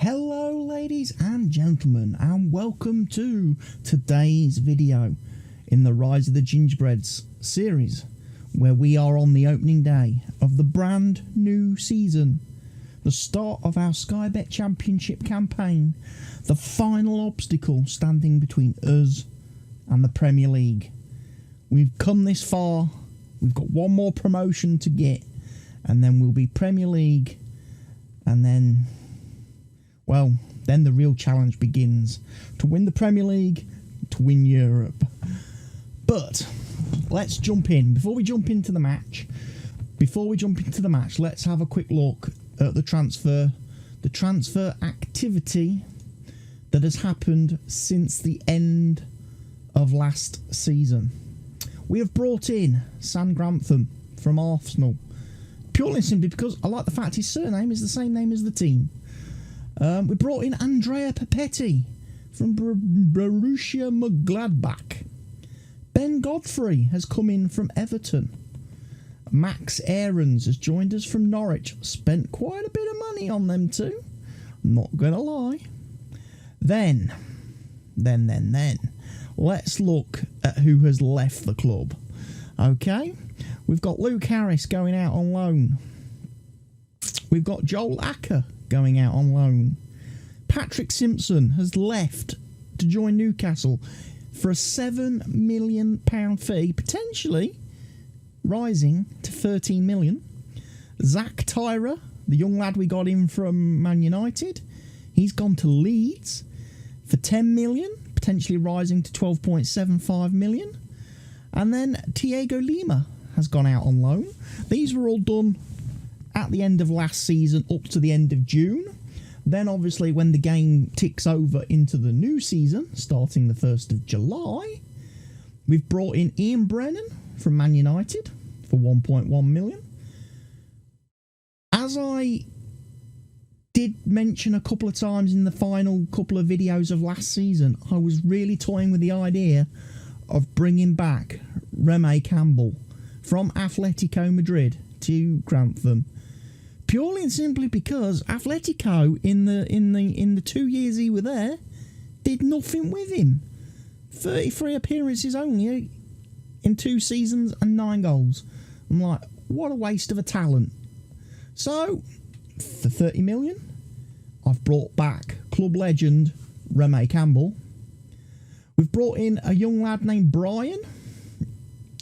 Hello ladies and gentlemen, and welcome to today's video in the Rise of the Gingerbreads series, where we are on the opening day of the brand new season, the start of our Sky Bet Championship campaign, the final obstacle standing between us and the Premier League. We've come this far, we've got one more promotion to get, and then we'll be Premier League, and then the real challenge begins to win the Premier League, to win Europe. But let's jump in. Before we jump into the match, let's have a quick look at the transfer activity that has happened since the end of last season. We have brought in Grantham from Arsenal, purely and simply because I like the fact his surname is the same name as the team. We brought in Andrea Papetti from Borussia Mönchengladbach. Ben Godfrey has come in from Everton. Max Aarons has joined us from Norwich. Spent quite a bit of money on them too, I'm not going to lie. Then, let's look at who has left the club. Okay, we've got Luke Harris going out on loan. We've got Joel Acker going out on loan. Patrick Simpson has left to join Newcastle for a £7 million fee, potentially rising to 13 million. Zach Tyra, the young lad we got in from Man United, he's gone to Leeds for 10 million, potentially rising to 12.75 million. And then Thiago Lima has gone out on loan. These were all done at the end of last season up to the end of June. Then obviously when the game ticks over into the new season, starting the 1st of July, we've brought in Ian Brennan from Man United for 1.1 million. As I did mention a couple of times in the final couple of videos of last season, I was really toying with the idea of bringing back Remy Campbell from Atletico Madrid to Grantham, purely and simply because Atletico in the 2 years he was there did nothing with him. 33 appearances only in 2 seasons and 9 goals. I'm like, what a waste of a talent. So for 30 million, I've brought back club legend Remy Campbell. We've brought in a young lad named Brian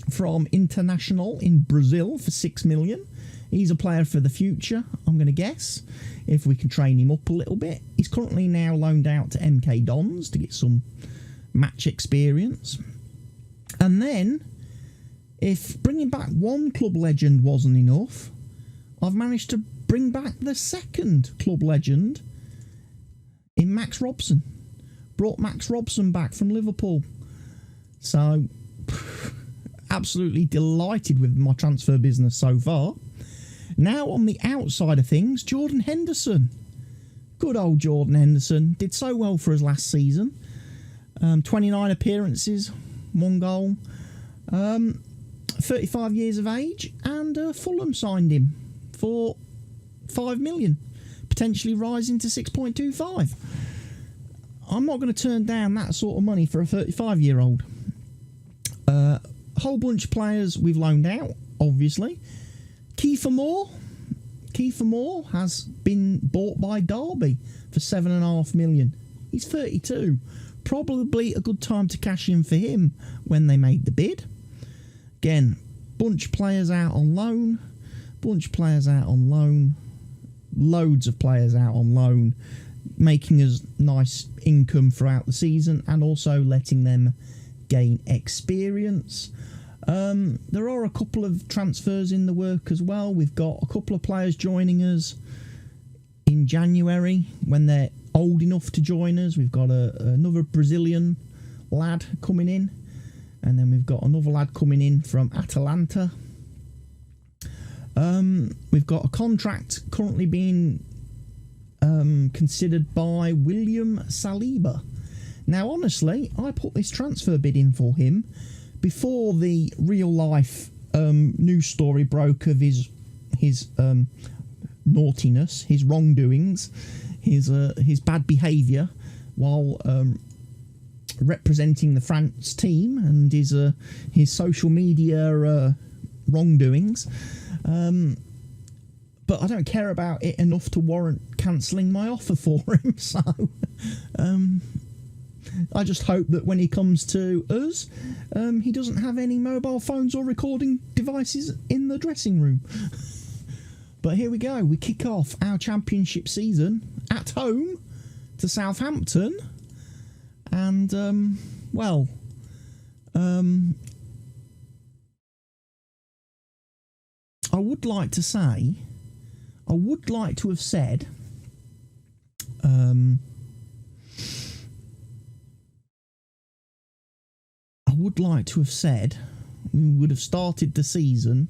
from International in Brazil for 6 million. He's a player for the future, I'm going to guess, if we can train him up a little bit. He's currently now loaned out to MK Dons to get some match experience. And then, if bringing back one club legend wasn't enough, I've managed to bring back the second club legend in Max Robson. Brought Max Robson back from Liverpool. So, absolutely delighted with my transfer business so far. Now on the outside of things, Jordan Henderson. Good old Jordan Henderson. Did so well for us last season. 29 appearances, 1 goal. 35 years of age, and Fulham signed him for 5 million, potentially rising to 6.25. I'm not going to turn down that sort of money for a 35-year-old. A whole bunch of players we've loaned out, obviously. Kiefer Moore has been bought by Derby for 7.5 million. He's 32. Probably a good time to cash in for him when they made the bid. Again, bunch of players out on loan. Loads of players out on loan, making us nice income throughout the season and also letting them gain experience. There are a couple of transfers in the work as well. We've got a couple of players joining us in January when they're old enough to join us. We've got another Brazilian lad coming in, and then we've got another lad coming in from Atalanta. We've got a contract currently being considered by William Saliba. Now, honestly, I put this transfer bid in for him before the real life news story broke of his naughtiness, his wrongdoings, his bad behaviour while representing the France team, and his social media wrongdoings. But I don't care about it enough to warrant cancelling my offer for him. So I just hope that when he comes to us, he doesn't have any mobile phones or recording devices in the dressing room. But here we go. We kick off our championship season at home to Southampton. And, I would like to say, I would like to have said, we would have started the season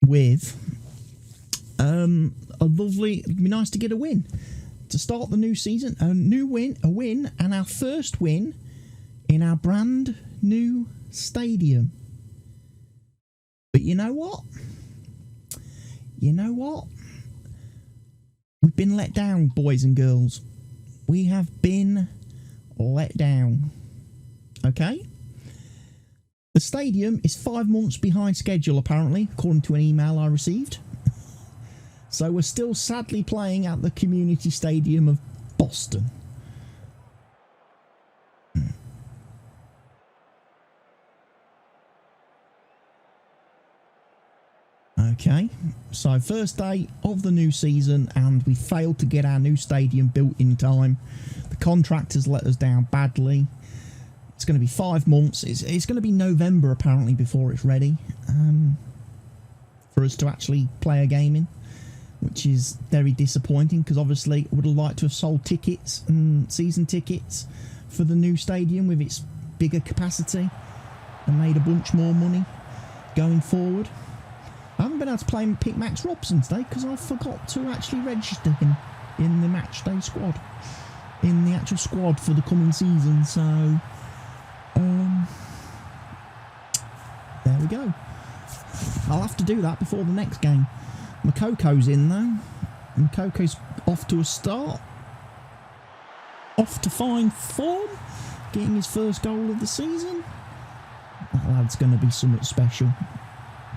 with a lovely, it'd be nice to get a win to start the new season, a win, and our first win in our brand new stadium. But you know what? We've been let down, boys and girls. We have been let down. Okay? The stadium is 5 months behind schedule, apparently, according to an email I received. So we're still sadly playing at the Community Stadium of Boston. Okay, so first day of the new season, and we failed to get our new stadium built in time. The contractors let us down badly. It's going to be 5 months. It's going to be November, apparently, before it's ready for us to actually play a game in, which is very disappointing, because obviously I would have liked to have sold tickets and season tickets for the new stadium with its bigger capacity and made a bunch more money going forward. I haven't been able to pick Max Robson today because I forgot to actually register him in the match day squad, in the actual squad for the coming season. So there we go. I'll have to do that before the next game. Mokoko's in though. Mokoko's off to a start, off to fine form, getting his first goal of the season. That lad's going to be something special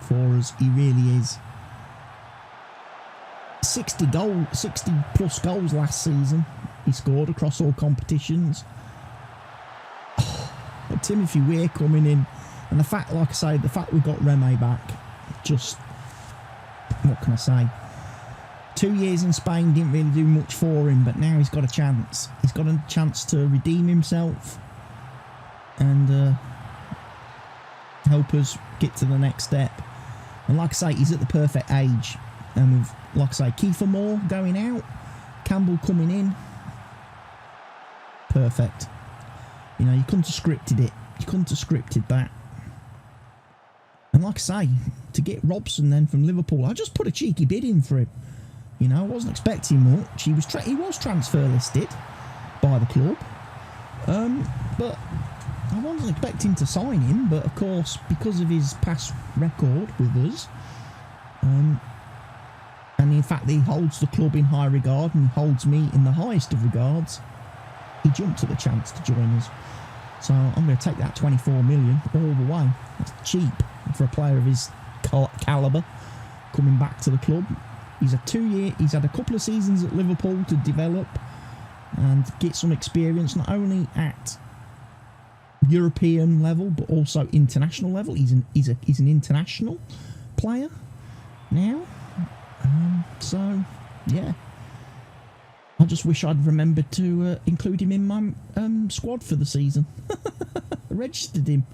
for us. He really is. 60 plus goals last season he scored across all competitions. But Timothy Weir coming in, and the fact, like I say, the fact we got Reme back, just, what can I say? 2 years in Spain didn't really do much for him, but now he's got a chance. He's got a chance to redeem himself and help us get to the next step. And like I say, he's at the perfect age. And with, like I say, Kiefer Moore going out, Campbell coming in. Perfect. You know, you couldn't have scripted it. You couldn't have scripted that. And like I say, to get Robson then from Liverpool, I just put a cheeky bid in for him. You know, I wasn't expecting much. He was transfer listed by the club. But I wasn't expecting to sign him, but of course, because of his past record with us, and in fact that he holds the club in high regard and holds me in the highest of regards, he jumped at the chance to join us. So I'm going to take that 24 million all the way. That's cheap for a player of his calibre coming back to the club. He's had a couple of seasons at Liverpool to develop and get some experience, not only at European level but also international level. He's an international player now. So yeah, I just wish I'd remembered to include him in my squad for the season. I registered him.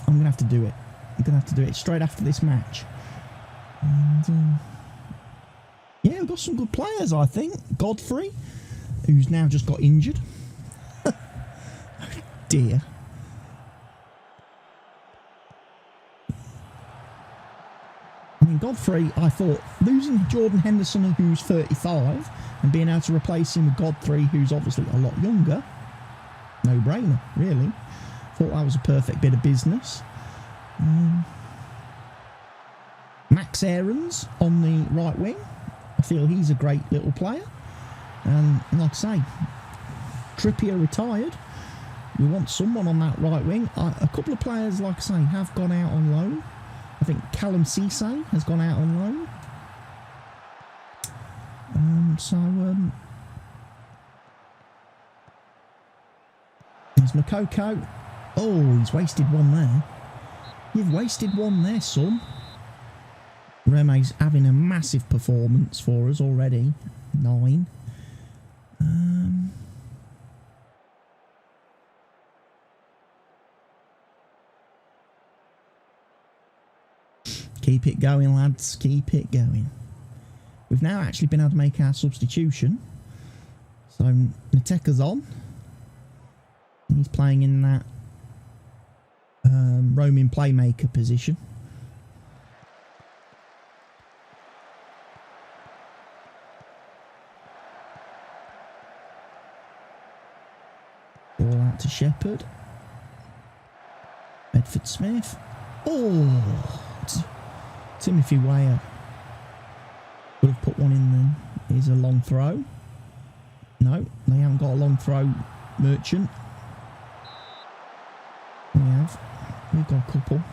I'm gonna have to do it. I'm gonna have to do it straight after this match. And yeah, we've got some good players, I think. Godfrey, who's now just got injured. Oh dear. I mean, Godfrey, I thought, losing Jordan Henderson, who's 35, and being able to replace him with Godfrey, who's obviously a lot younger, no-brainer, really. Thought that was a perfect bit of business. Max Aarons on the right wing. I feel he's a great little player. And like I say, Trippier retired. We want someone on that right wing. A couple of players, like I say, have gone out on loan. I think Callum Cisse has gone out on loan. There's Makoko. Oh, he's wasted one there. You've wasted one there, son. Reme's having a massive performance for us already. 9. Keep it going, lads. Keep it going. We've now actually been able to make our substitution. So Nateka's on. He's playing in that roaming playmaker position. Ball out to Shepherd. Bedford Smith. Oh! Timothy Weah. Would have put one in then. Here's a long throw. No, they haven't got a long throw, Merchant. We have. We've got a couple.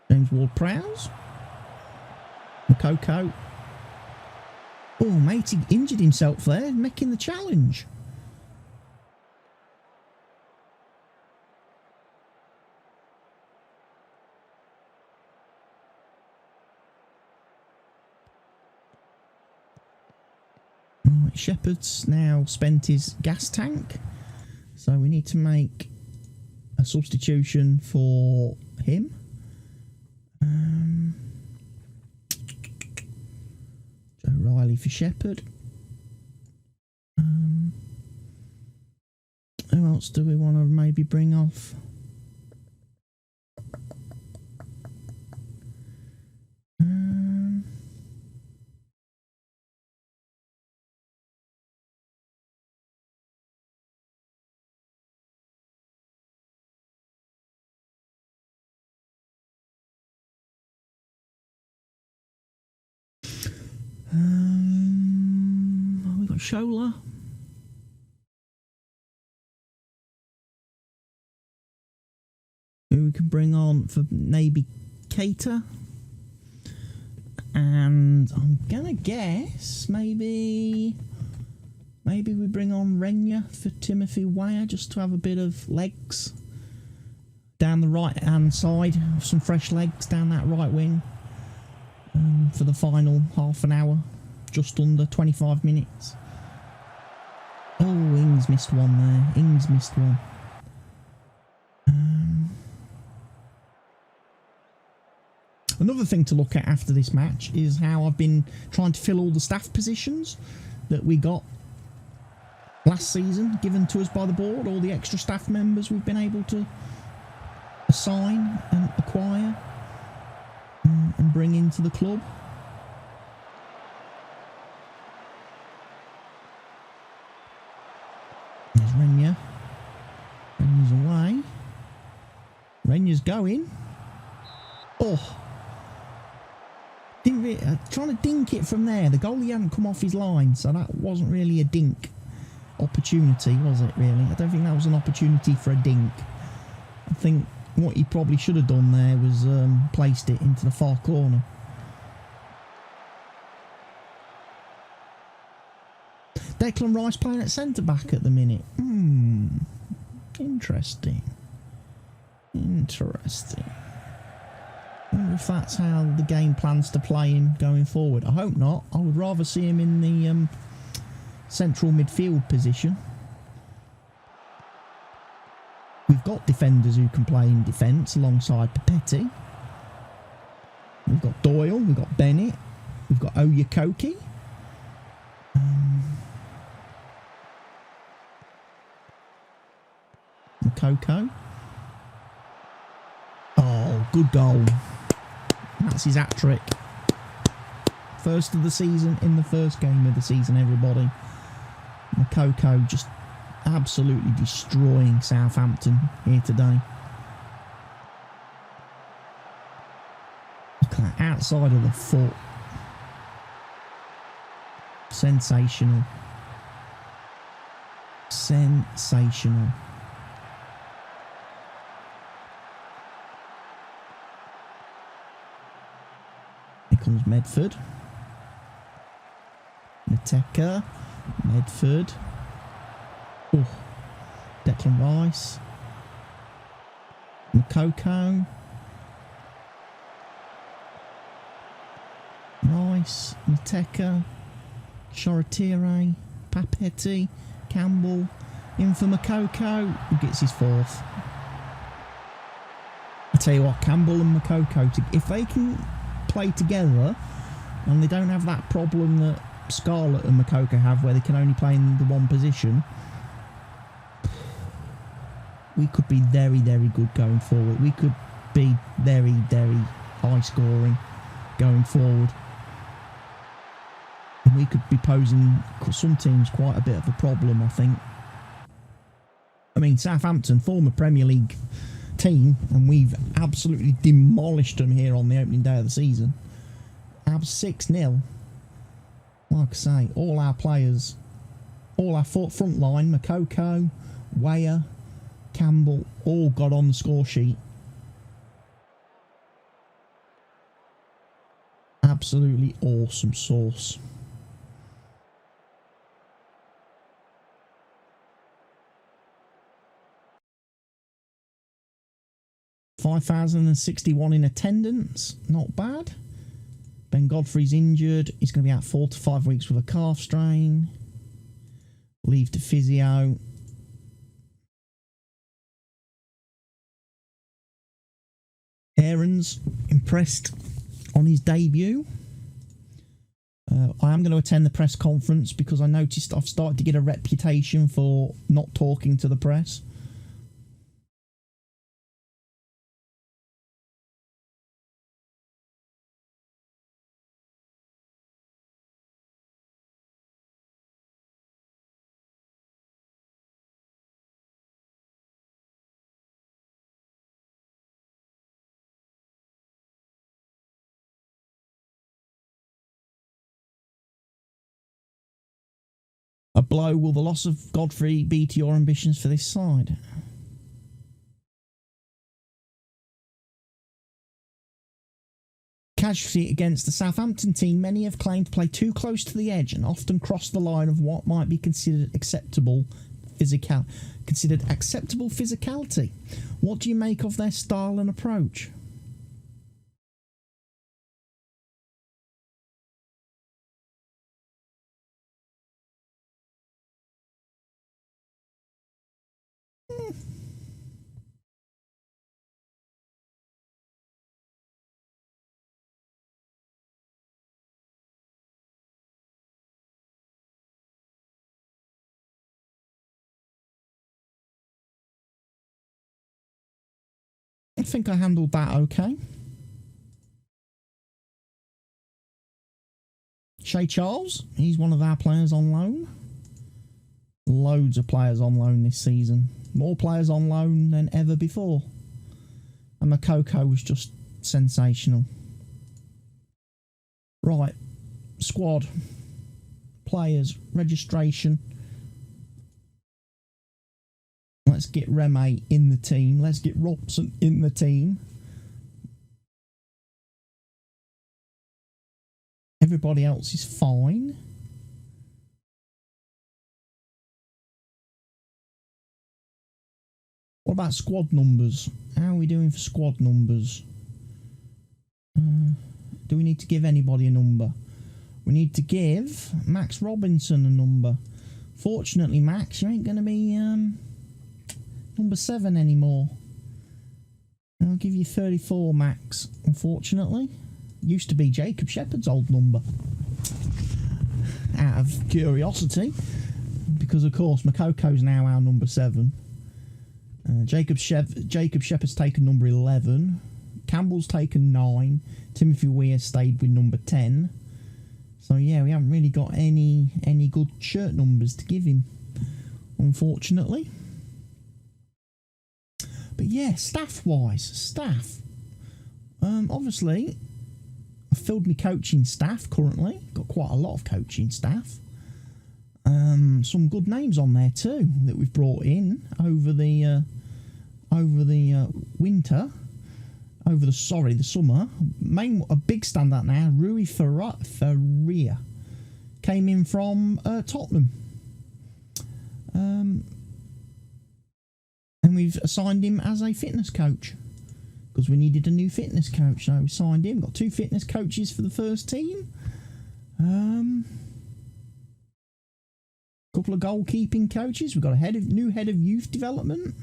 James Ward-Prowse. Makoko. Oh, mate, he injured himself there, making the challenge. Right, Shepherd's now spent his gas tank, so we need to make a substitution for him. Joe Riley for Shepherd. Who else do we want to maybe bring off? We got Shola. Who we can bring on for maybe Keita. And I'm gonna guess maybe we bring on Renya for Timothy Weah just to have a bit of legs down the right hand side, some fresh legs down that right wing. For the final half an hour, just under 25 minutes. Oh, Ings missed one there. Ings missed one. Another thing to look at after this match is how I've been trying to fill all the staff positions that we got last season, given to us by the board. All the extra staff members we've been able to assign and acquire and bring into the club. There's Renya. Renya's away. Renya's going. Oh! Trying to dink it from there. The goalie hadn't come off his line, so that wasn't really a dink opportunity, was it, really? I don't think that was an opportunity for a dink. I think what he probably should have done there was placed it into the far corner. Declan Rice playing at centre-back at the minute. Interesting. Interesting. I wonder if that's how the game plans to play him going forward. I hope not. I would rather see him in the central midfield position. We've got defenders who can play in defence alongside Papetti. We've got Doyle, we've got Bennett, we've got Oyakoki. Makoko. Oh, good goal. That's his hat-trick. First of the season, in the first game of the season, everybody. Makoko just absolutely destroying Southampton here today. Look at that, outside of the foot. Sensational. Sensational. Here comes Medford. Mateka. Medford. Oh. Declan Rice. Makoko. Rice. Mateka. Shoretire. Papetti. Campbell. In for Makoko. Who gets his fourth. I tell you what, Campbell and Makoko, if they can play together and they don't have that problem that Scarlett and Makoko have where they can only play in the one position, we could be very, very good going forward. We could be very, very high scoring going forward. And we could be posing some teams quite a bit of a problem, I think. I mean, Southampton, former Premier League team, and we've absolutely demolished them here on the opening day of the season. 6-0. Like I say, all our players, all our front line, Makoko, Weah, Campbell, all got on the score sheet. Absolutely awesome sauce. $5,061 in attendance, not bad. Ben Godfrey's injured. He's going to be out 4 to 5 weeks with a calf strain. Leave to physio. Aaron's impressed on his debut. I am going to attend the press conference because I noticed I've started to get a reputation for not talking to the press. A blow will the loss of Godfrey be to your ambitions for this side? Casualty against the Southampton team. Many have claimed to play too close to the edge and often cross the line of what might be considered acceptable physicality. What do you make of their style and approach? I think I handled that okay. Shay Charles, he's one of our players on loan. Loads of players on loan this season. More players on loan than ever before. And Makoko was just sensational. Right, squad, players, registration. Let's get Reme in the team. Let's get Robson in the team. Everybody else is fine. What about squad numbers? How are we doing for squad numbers? Do we need to give anybody a number? We need to give Max Robinson a number. Fortunately, Max, you ain't going to be number 7 anymore. I'll give you 34, Max, unfortunately. Used to be Jacob Shepherd's old number. Out of curiosity. Because, of course, Makoko's now our number 7. Jacob Shepherd's taken number 11. Campbell's taken 9. Timothy Weir stayed with number 10. So yeah, we haven't really got any good shirt numbers to give him, unfortunately. But yeah, staff-wise, obviously, I've filled my coaching staff currently. Got quite a lot of coaching staff. Some good names on there too that we've brought in over the winter, the summer. A big standout now, Rui Faria came in from Tottenham, and we've assigned him as a fitness coach because we needed a new fitness coach. So we signed him. Got 2 fitness coaches for the first team. Couple of goalkeeping coaches. We've got a new head of youth development.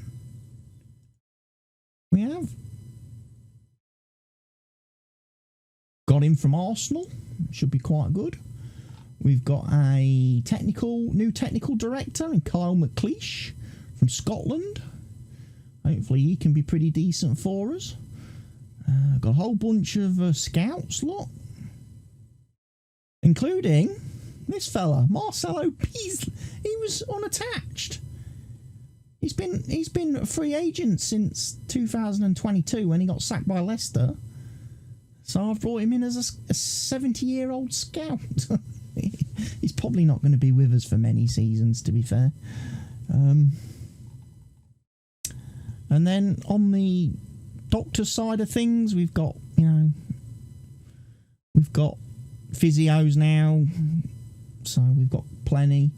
We have got him from Arsenal. Should be quite good. We've got a new technical director in Kyle McLeish from Scotland. Hopefully he can be pretty decent for us. Got a whole bunch of scouts, look, including this fella, Marcelo Beasley. He was unattached. He's been a free agent since 2022 when he got sacked by Leicester. So I've brought him in as a 70-year-old scout. He's probably not going to be with us for many seasons, to be fair. And then on the doctor side of things, we've got physios now, so we've got plenty.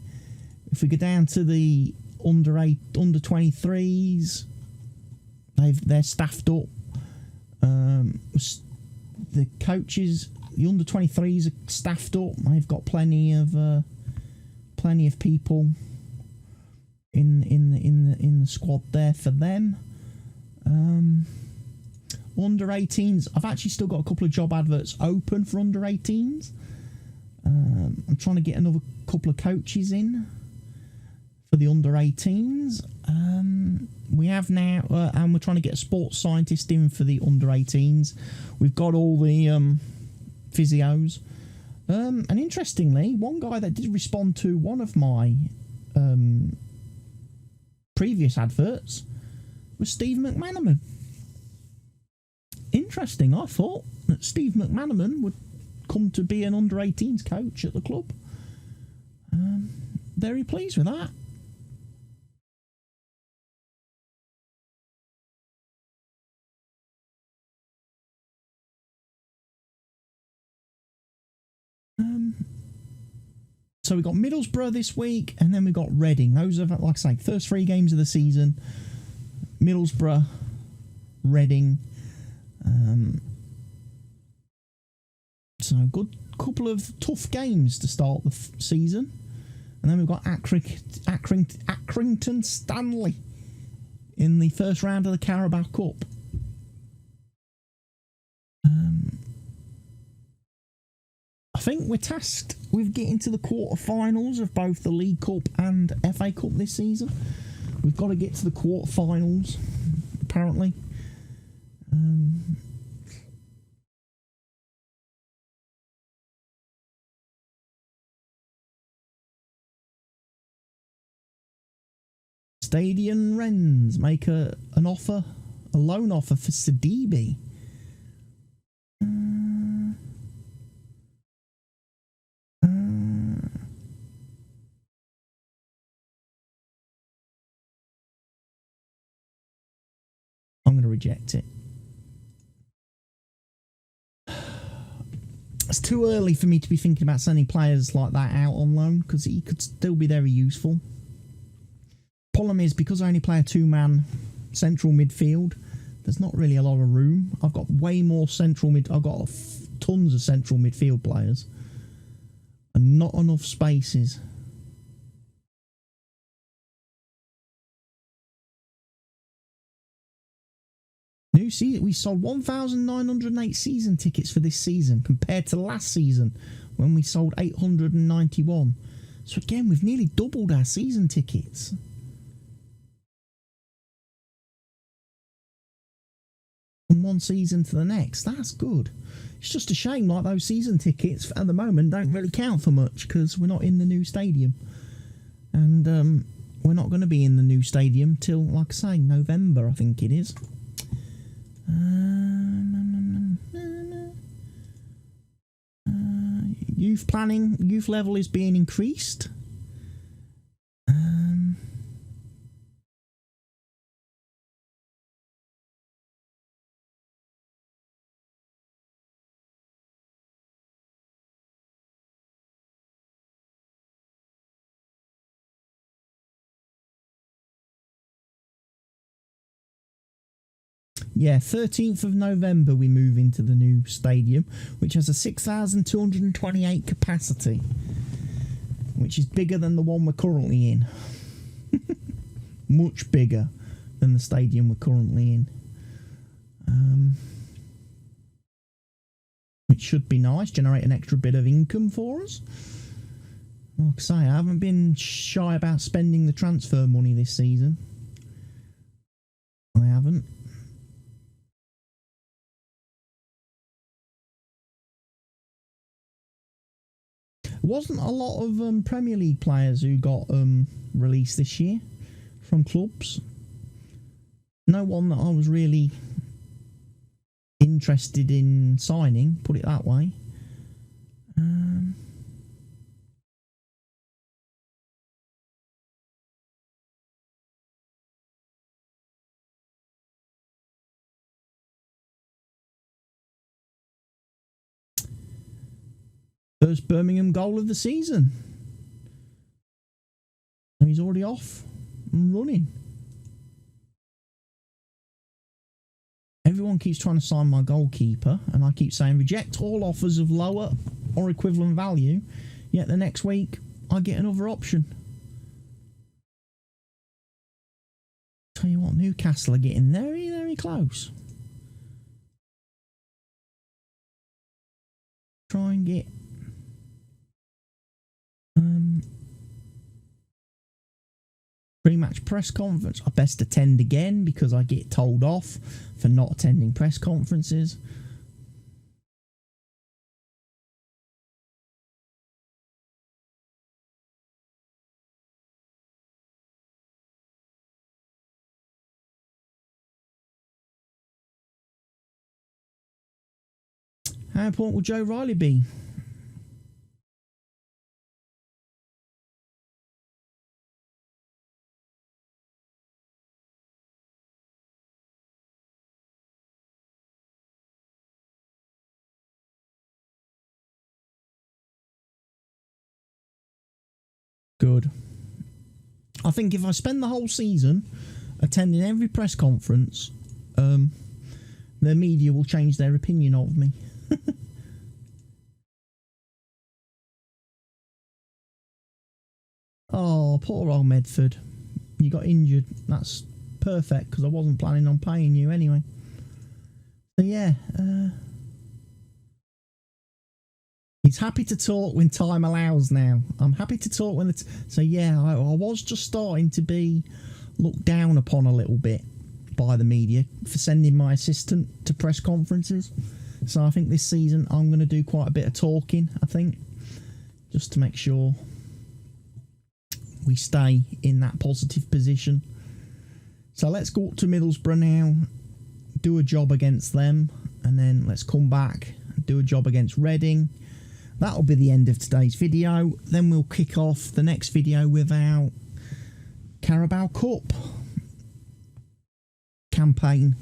If we go down to the under 23s, they're staffed up. The coaches, the under 23s are staffed up. They've got plenty of people in the squad there for them. Under 18s, I've actually still got a couple of job adverts open for under 18s. I'm trying to get another couple of coaches in for the under 18s. We have now, and we're trying to get a sports scientist in for the under 18s. We've got all the physios. And interestingly, one guy that did respond to one of my previous adverts was Steve McManaman. Interesting. I thought that Steve McManaman would come to be an under 18s coach at the club. Very pleased with that. So we got Middlesbrough this week, and then we got Reading. Those are, like I say, first 3 games of the season. Middlesbrough, Reading. So a good couple of tough games to start the season. And then we've got Accrington Stanley in the first round of the Carabao Cup. I think we're tasked with getting to the quarterfinals of both the League Cup and FA Cup this season. We've got to get to the quarterfinals, apparently. Stadium Wrens make an offer, a loan offer for Sidibe. I'm going to reject it. It's too early for me to be thinking about sending players like that out on loan because he could still be very useful. Problem is, because I only play a 2-man central midfield, there's not really a lot of room. I've got way more central mid. I've got tons of central midfield players and not enough spaces. New season, we sold 1,908 season tickets for this season compared to last season when we sold 891. So again, we've nearly doubled our season tickets. from one season to the next. That's good. It's just a shame, like those season tickets at the moment don't really count for much because we're not in the new stadium, and we're not going to be in the new stadium till, like I say, November, I think it is. Youth planning, youth level is being increased. Yeah, 13th of November we move into the new stadium, which has a 6,228 capacity, which is bigger than the one we're currently in. Much bigger than the stadium we're currently in. Which should be nice, generate an extra bit of income for us. Like I say, I haven't been shy about spending the transfer money this season. I haven't. Wasn't a lot of Premier League players who got released this year from clubs. No one that I was really interested in signing, put it that way. First Birmingham goal of the season. And he's already off and running. Everyone keeps trying to sign my goalkeeper, and I keep saying reject all offers of lower or equivalent value, yet the next week I get another option. Tell you what, Newcastle are getting very, very close. Try and get pre-match press conference. I best attend again because I get told off for not attending press conferences. How important will Joe Riley be? Good. I think if I spend the whole season attending every press conference, the media will change their opinion of me. Oh, poor old Medford. You got injured. That's perfect because I wasn't planning on paying you anyway. So yeah, he's happy to talk when time allows now. I'm happy to talk when it's... So yeah, I was just starting to be looked down upon a little bit by the media for sending my assistant to press conferences. So I think this season I'm going to do quite a bit of talking, I think, just to make sure we stay in that positive position. So let's go up to Middlesbrough now, do a job against them, and then let's come back and do a job against Reading. That'll be the end of today's video. Then we'll kick off the next video with our Carabao Cup campaign.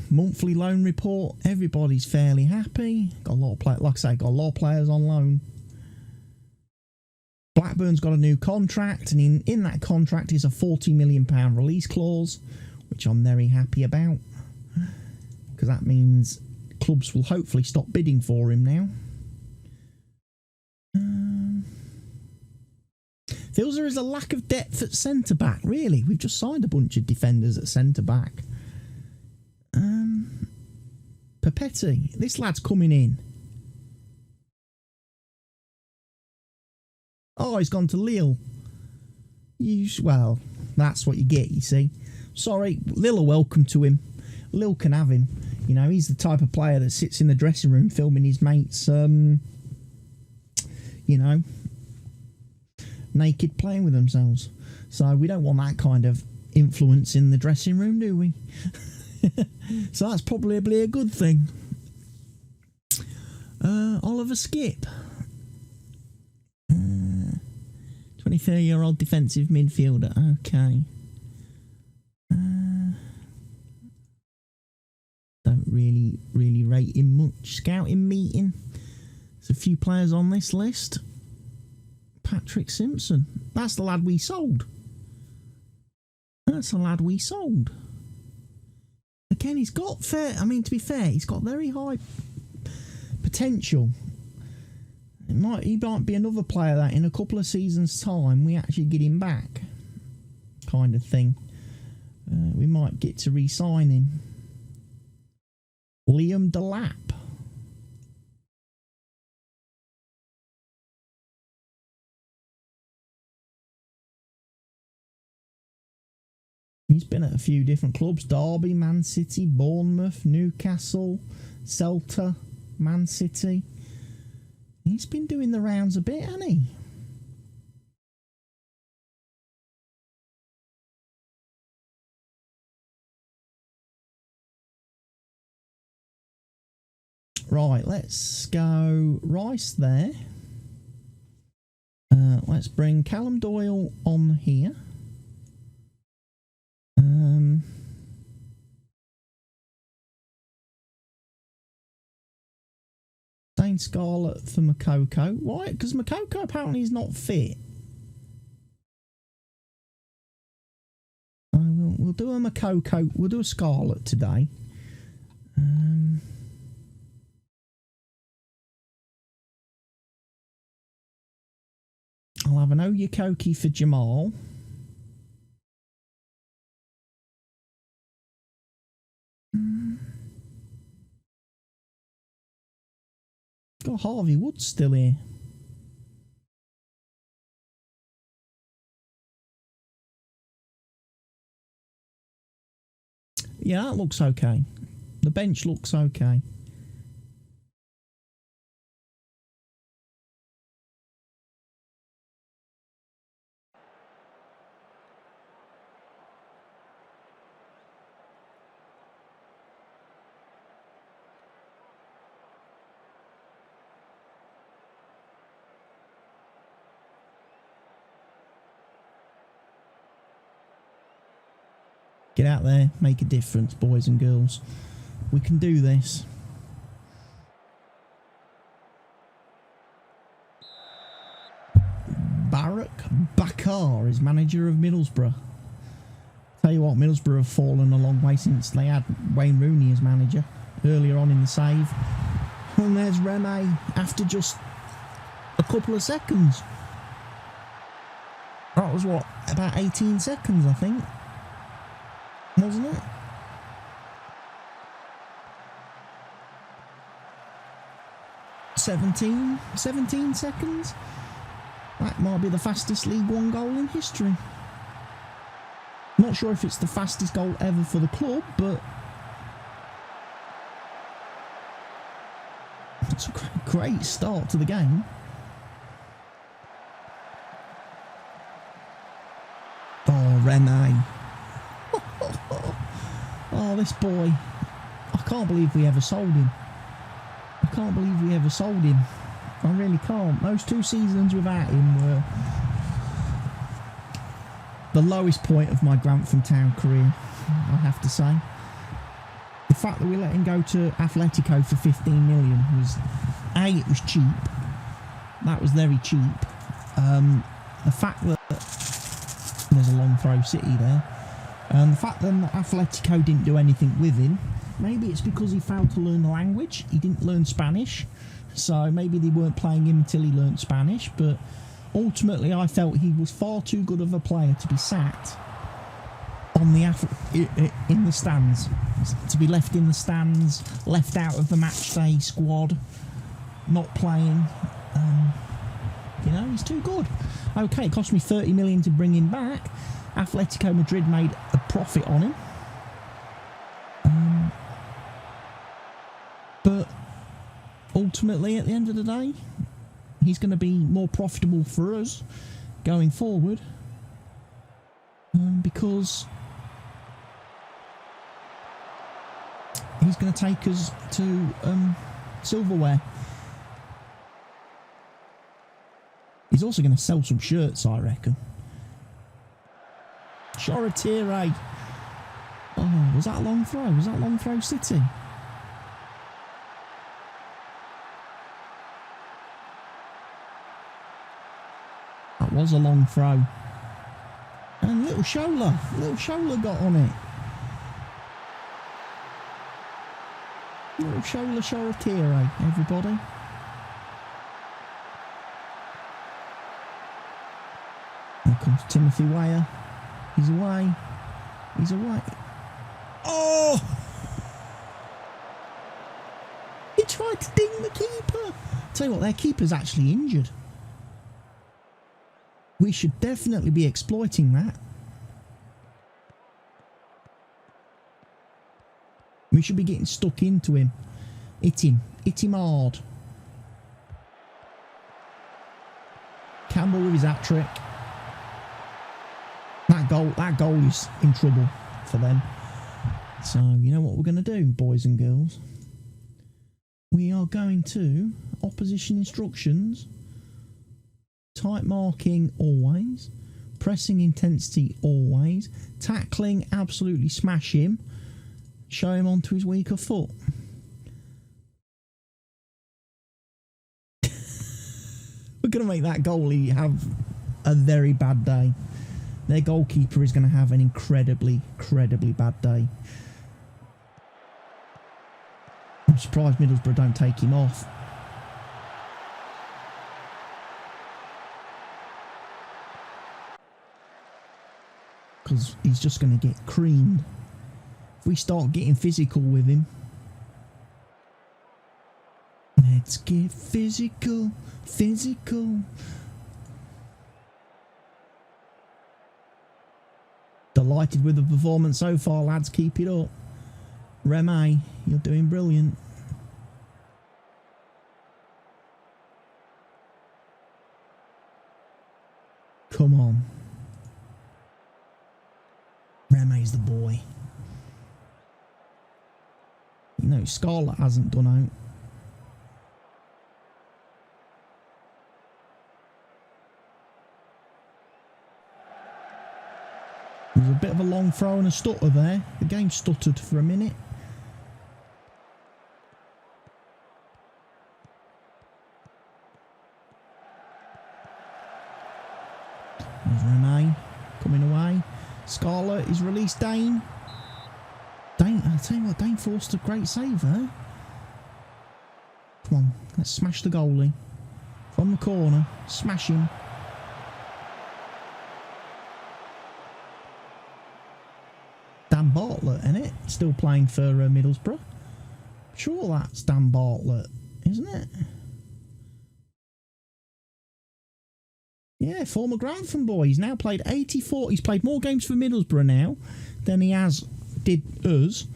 Monthly loan report. Everybody's fairly happy. Got a lot of players, like I say, got a lot of players on loan. Blackburn's got a new contract, and in that contract is a £40 million release clause, which I'm very happy about, because that means clubs will hopefully stop bidding for him now. Feels there is a lack of depth at centre-back, really. We've just signed a bunch of defenders at centre-back. Papetti, this lad's coming in. Oh, he's gone to Lille. Well, that's what you get, you see. Sorry, Lil are welcome to him. Lil can have him. You know, he's the type of player that sits in the dressing room filming his mates, you know, naked playing with themselves. So we don't want that kind of influence in the dressing room, do we? So that's probably a good thing. Oliver Skip. 23-year-old defensive midfielder. Okay. Don't really rate him much. Scouting meeting. There's a few players on this list. Patrick Simpson. That's the lad we sold. That's the lad we sold. Again, he's got to be fair, he's got very high potential. He might be another player that in a couple of seasons' time we actually get him back, kind of thing. We might get to re-sign him. Liam Delap. He's been at a few different clubs. Derby, Man City, Bournemouth, Newcastle, Celta, Man City. He's been doing the rounds a bit, hasn't he? Right, let's go Rice there. Let's bring Callum Doyle on here. Dane Scarlett for Makoko. Why? Because Makoko apparently is not fit. We'll do a Makoko. We'll do a Scarlett today. I'll have an Oyakoki for Jamal. Got Harvey Woods still here. Yeah, that looks okay. The bench looks okay. Get out there, make a difference, boys and girls. We can do this. Barak Bakar is manager of Middlesbrough. Tell you what, Middlesbrough have fallen a long way since they had Wayne Rooney as manager earlier on in the save. And there's Rene after just a couple of seconds. That was what, about 18 seconds, I think. Wasn't it? Seventeen seconds? That might be the fastest League One goal in history. Not sure if it's the fastest goal ever for the club, but it's a great start to the game. Oh, Rene. Oh, this boy. I can't believe we ever sold him. I can't believe we ever sold him. I really can't. Those 2 seasons without him were the lowest point of my Grantham Town career, I have to say. The fact that we let him go to Atletico for 15 million was, A, it was cheap. That was very cheap. The fact that there's a long throw City there. And the fact that Atletico didn't do anything with him, maybe it's because he failed to learn the language. He didn't learn Spanish, so maybe they weren't playing him until he learnt Spanish. But ultimately, I felt he was far too good of a player to be sat on the in the stands, to be left in the stands, left out of the match day squad, not playing. You know, he's too good. Okay, it cost me 30 million to bring him back. Atletico Madrid made a profit on him. But ultimately, at the end of the day, he's going to be more profitable for us going forward. Because he's going to take us to silverware. He's also going to sell some shirts, I reckon. Choratire. Oh, was that a long throw? Was that long throw City? That was a long throw. And little Shola got on it. Little Shola Choratire, everybody. Here comes Timothy Weah. He's away. He's away. Oh! He tried to ding the keeper. Tell you what, their keeper's actually injured. We should definitely be exploiting that. We should be getting stuck into him. Hit him. Hit him hard. Campbell with his hat-trick. That goal is in trouble for them. So, you know what we're going to do, boys and girls? We are going to opposition instructions. Tight marking always. Pressing intensity always. Tackling, absolutely smash him. Show him onto his weaker foot. We're going to make that goalie have a very bad day. Their goalkeeper is going to have an incredibly bad day. I'm surprised Middlesbrough don't take him off. Because he's just going to get creamed. If we start getting physical with him. Let's get physical. Delighted with the performance so far, lads. Keep it up. Remy, you're doing brilliant. Come on. Remy's the boy. You know, Scarlett hasn't done out. There's a bit of a long throw and a stutter there. The game stuttered for a minute. There's Remy coming away. Scarlett is released Dane. I'll tell you what, Dane forced a great save there. Come on, let's smash the goalie. From the corner, smash him. Dan Bartlett, innit? Still playing for Middlesbrough. Sure, that's Dan Bartlett, isn't it? Yeah, former Grantham boy. He's now played 84. He's played more games for Middlesbrough now than he did us,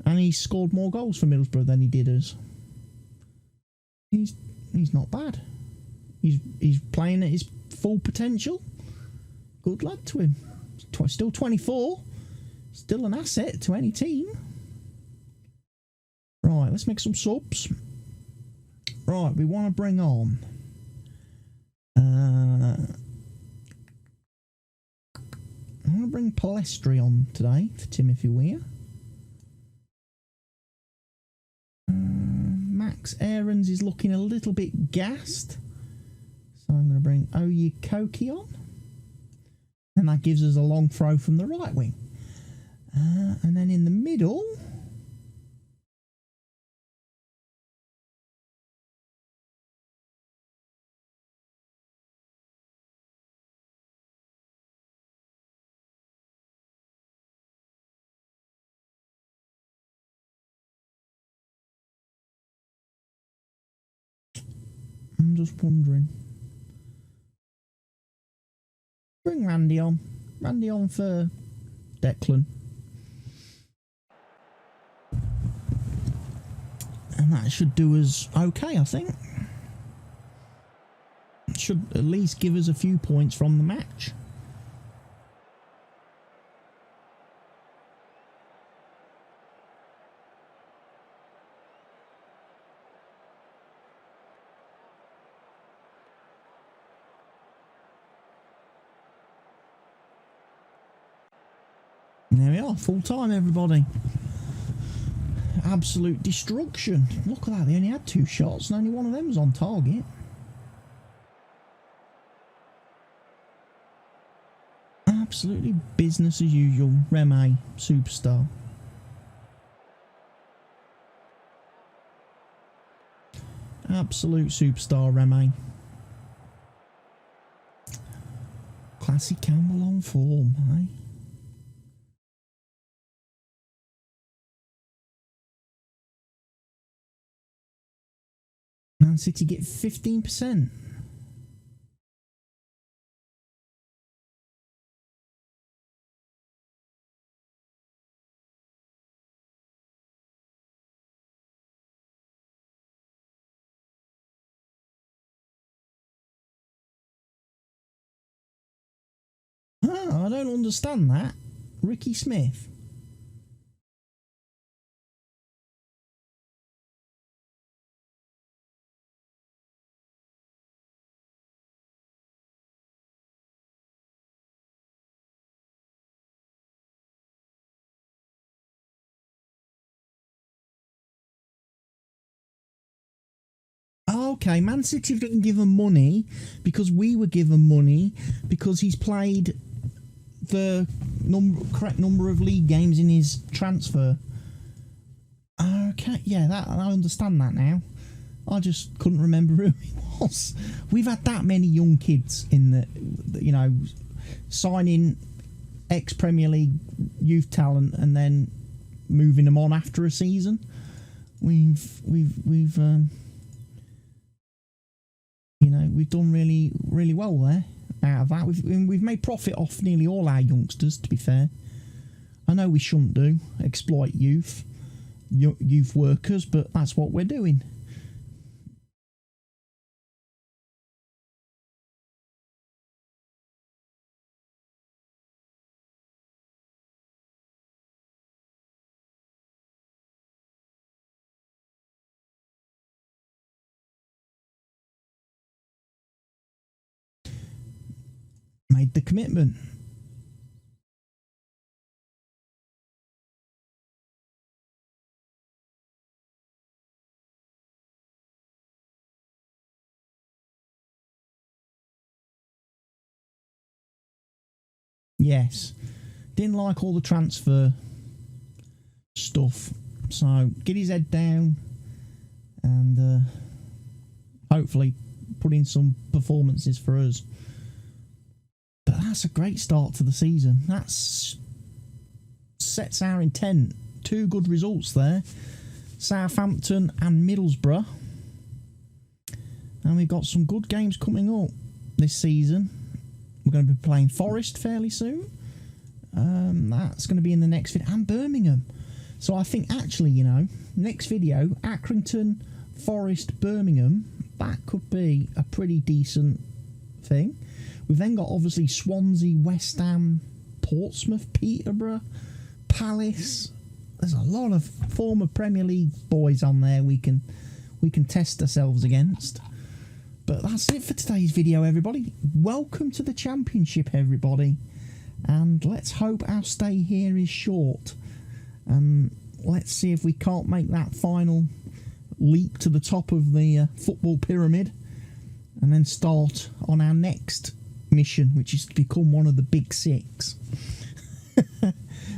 and he's scored more goals for Middlesbrough than he did us. He's not bad. He's playing at his full potential. Good lad to him. Still 24. Still an asset to any team. Right, let's make some subs. Right, we want to bring on. I'm going to bring Palestri on today for Timothy Weah. Max Aarons is looking a little bit gassed. So I'm going to bring Oyekoki on. And that gives us a long throw from the right wing. And then in the middle... I'm just wondering. Bring Randy on. Randy on for Declan. And that should do us okay, I think. Should at least give us a few points from the match. And there we are, full time, everybody. Absolute destruction. Look at that, they only had 2 shots and only one of them was on target. Absolutely business as usual. Reme, superstar. Absolute superstar, Reme. Classy Campbell on form, eh? Man City get 15%. I don't understand that. Ricky Smith. Okay, Man City didn't give him money because we were given money because he's played the correct number of league games in his transfer. Okay, yeah, I understand that now. I just couldn't remember who he was. We've had that many young kids in the you know, signing ex-Premier League youth talent and then moving them on after a season. We've you know, we've done really well there out of that. We've made profit off nearly all our youngsters, to be fair. I know we shouldn't do, exploit youth workers, but that's what we're doing. Made the commitment. Yes. Didn't like all the transfer stuff. So get his head down and hopefully put in some performances for us. But that's a great start to the season. That sets our intent. 2 good results there. Southampton and Middlesbrough. And we've got some good games coming up this season. We're going to be playing Forest fairly soon. That's going to be in the next video. And Birmingham. So I think actually, you know, next video, Accrington, Forest, Birmingham, that could be a pretty decent thing. We've then got obviously Swansea, West Ham, Portsmouth, Peterborough, Palace. There's a lot of former Premier League boys on there we can test ourselves against. But that's it for today's video, everybody. Welcome to the Championship, everybody. And let's hope our stay here is short. And let's see if we can't make that final leap to the top of the football pyramid. And then start on our next mission, which is to become one of the big 6.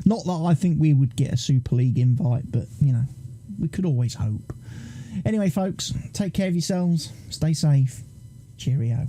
Not that I think we would get a Super League invite, but, you know, we could always hope. Anyway, folks, take care of yourselves. Stay safe. Cheerio.